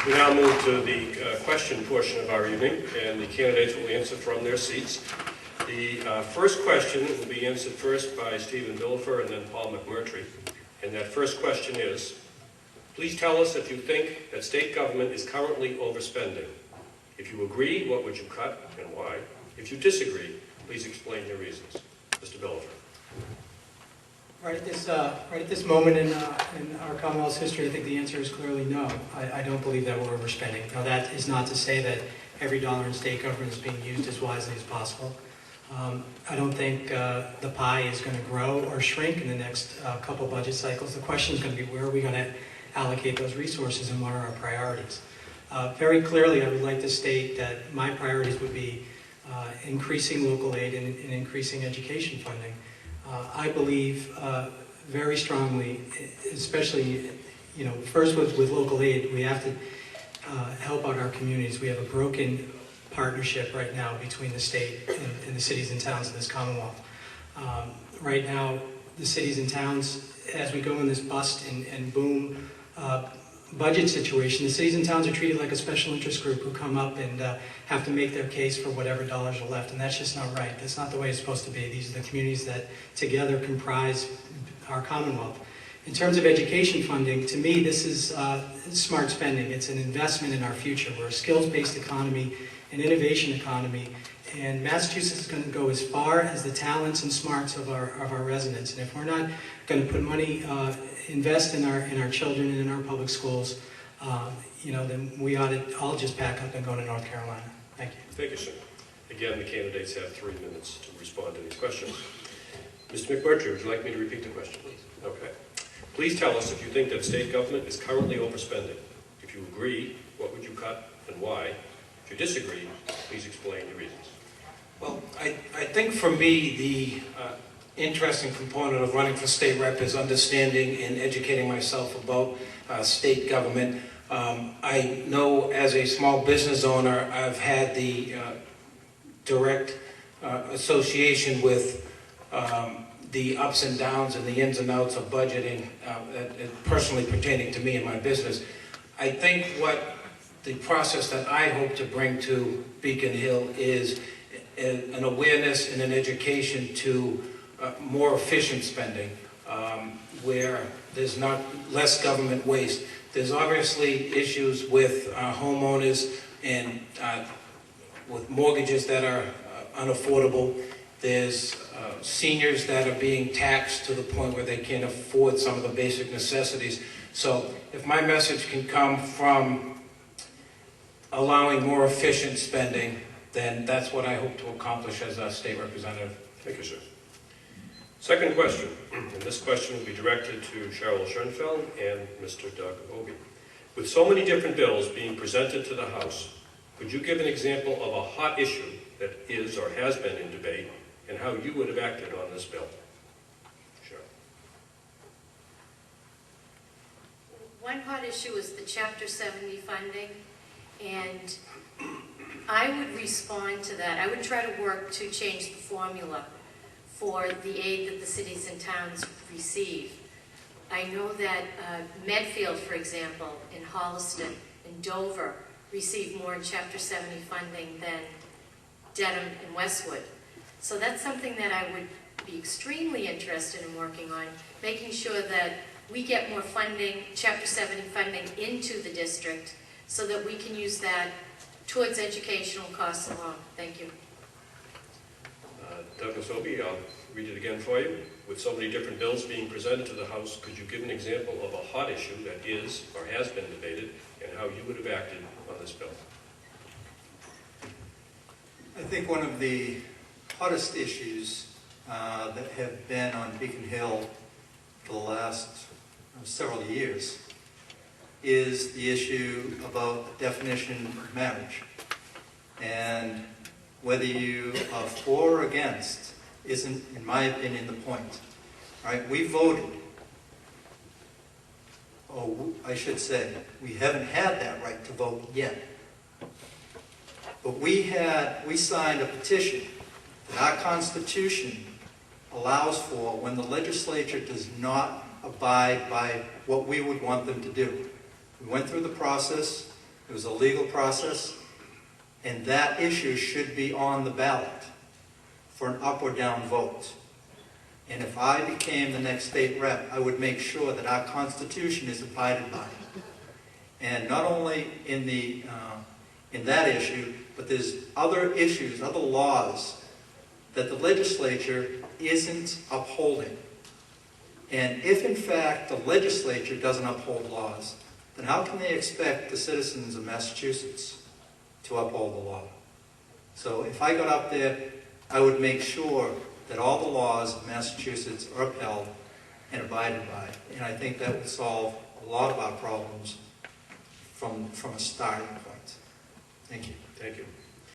We now move to the question portion of our evening, and the candidates will answer from their seats. The first question will be answered first by Stephen Billifer and then Paul McMurtry. And that first question is, please tell us if you think that state government is currently overspending. If you agree, what would you cut and why? If you disagree, please explain your reasons. Mr. Billifer. Right at this moment in our Commonwealth's history, I think the answer is clearly no. I don't believe that we're overspending. Now, that is not to say that every dollar in state government is being used as wisely as possible. I don't think the pie is going to grow or shrink in the next couple budget cycles. The question is going to be, where are we going to allocate those resources and what are our priorities? Very clearly, I would like to state that my priorities would be increasing local aid and increasing education funding. I believe very strongly, especially, first with local aid, we have to help out our communities. We have a broken partnership right now between the state and the cities and towns of this Commonwealth. Right now, the cities and towns, as we go in this bust and boom budget situation, the cities and towns are treated like a special interest group who come up and have to make their case for whatever dollars are left, and that's just not right. That's not the way it's supposed to be. These are the communities that together comprise our Commonwealth. In terms of education funding, to me, this is smart spending. It's an investment in our future. We're a skills-based economy, an innovation economy, and Massachusetts is going to go as far as the talents and smarts of our residents. And if we're not going to put money, invest in our children and in our public schools, then we ought to all just pack up and go to North Carolina. Thank you. Thank you, sir. Again, the candidates have 3 minutes to respond to these questions. Mr. McMurtry, would you like me to repeat the question, please? Okay. Please tell us if you think that state government is currently overspending. If you agree, what would you cut and why? If you disagree, please explain your reasons. Well, I think for me, the interesting component of running for state rep is understanding and educating myself about state government. I know as a small business owner, I've had the direct association with the ups and downs and the ins and outs of budgeting personally pertaining to me and my business. I think what the process that I hope to bring to Beacon Hill is an awareness and an education to more efficient spending, where there's not less government waste. There's obviously issues with homeowners and with mortgages that are unaffordable. There's seniors that are being taxed to the point where they can't afford some of the basic necessities. So if my message can come from allowing more efficient spending, then that's what I hope to accomplish as a state representative. Thank you, sir. Second question, and this question will be directed to Cheryl Schoenfeld and Mr. Doug Obie. With so many different bills being presented to the House, could you give an example of a hot issue that is or has been in debate and how you would have acted on this bill? Cheryl. One hot issue is the Chapter 70 funding, and I would respond to that. I would try to work to change the formula for the aid that the cities and towns receive. I know that Medfield, for example, in Holliston, and Dover receive more in Chapter 70 funding than Dedham and Westwood. So that's something that I would be extremely interested in working on, making sure that we get more funding, Chapter 70 funding, into the district so that we can use that towards educational costs alone. Thank you. Douglas Obie, I'll read it again for you. With so many different bills being presented to the House, could you give an example of a hot issue that is or has been debated and how you would have acted on this bill? I think one of the hottest issues that have been on Beacon Hill for the last several years is the issue about the definition of marriage. And whether you are for or against isn't, in my opinion, the point. Right? We voted, or I should say, we haven't had that right to vote yet. But we signed a petition that our Constitution allows for when the legislature does not abide by what we would want them to do. We went through the process. It was a legal process, and that issue should be on the ballot for an up or down vote. And if I became the next state rep, I would make sure that our Constitution is abided by. And not only in that issue, but there's other issues, other laws that the legislature isn't upholding. And if in fact the legislature doesn't uphold laws, then how can they expect the citizens of Massachusetts to uphold the law? So if I got up there, I would make sure that all the laws of Massachusetts are upheld and abided by. And I think that would solve a lot of our problems from a starting point. Thank you. Thank you.